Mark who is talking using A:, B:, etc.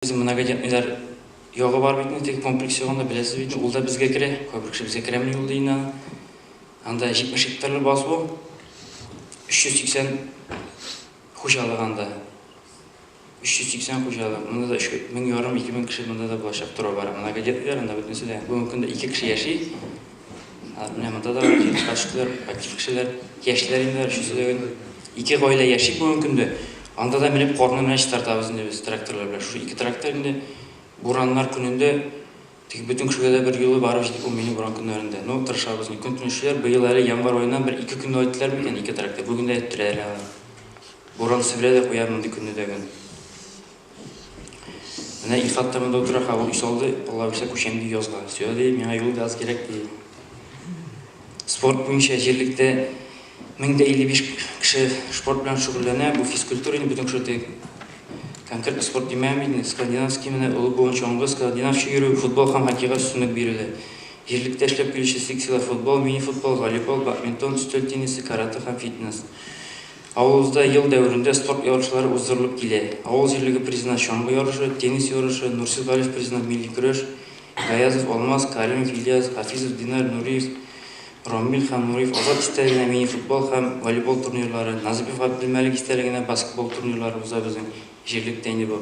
A: Bizim многодетныйлар yoga бар битне тек комплекс ягында беләсез бит, ул да безгә керә, күбрәк безгә керәме юлда инде. Анда 70 гектарлы басу 380 хуҗалык анда. 380 хуҗалык. Монда да 1000-2000 кеше монда да булачак тора бар. Многодетныйлар анда бөтенесе дә. Бүгенге көндә 2 кеше яши. Менә монда да кешеләр, актив кешеләр, яшьләр инде 2 гаилә яши бүгенге көндә. Анда да менеп корны менә тартабыз инде без тракторлар белән. Шу 2 трактор инде бураннар көнендә тик бөтен кешегә дә бер юлы барып җитеп булмый буран көннәрендә. Ну тырышабыз. Көн төнүчләр быел әле январь аеннан 1-2 көн айттылар микән 2 трактор. Бүген дә әйттеләр. Буран сибрә дә куяр монда көнне дәген. Менә Илфатта монда утыра хавыл үй салды. Алла белсә күчәмди язга. Сөйди, миңа юл газ кирәк ди. Спорт буенча җирлектә 1055 кеше спорт белән шөгыльләнә. Бу физкультура инде бөтен кеше конкретно спорт димәм, скандинавский менә улы буенча аңгы скандинавча йөрү, футбол һәм хоккейга өстенлек бирелә. Җирлектә эшләп килүче секциялар футбол, мини-футбол, волейбол, бадминтон, стөл теннисы, карате һәм фитнес. Авылыбызда ел дәверендә спорт ярышлары уздырылып килә. Авыл җирлеге президент чаңгы ярышы, теннис ярышы, Нурсил Галиев президент милли көрәш, Гаязов Алмаз, Каримов Ильяс, Хафизов Динар Нуриев, Ромил һәм Нуриев азат истәлегенә мини-футбол һәм волейбол турнирлары, Назипов Абдулмәлик истәлегенә баскетбол турнирлары уза безнең җирлектә инде бу.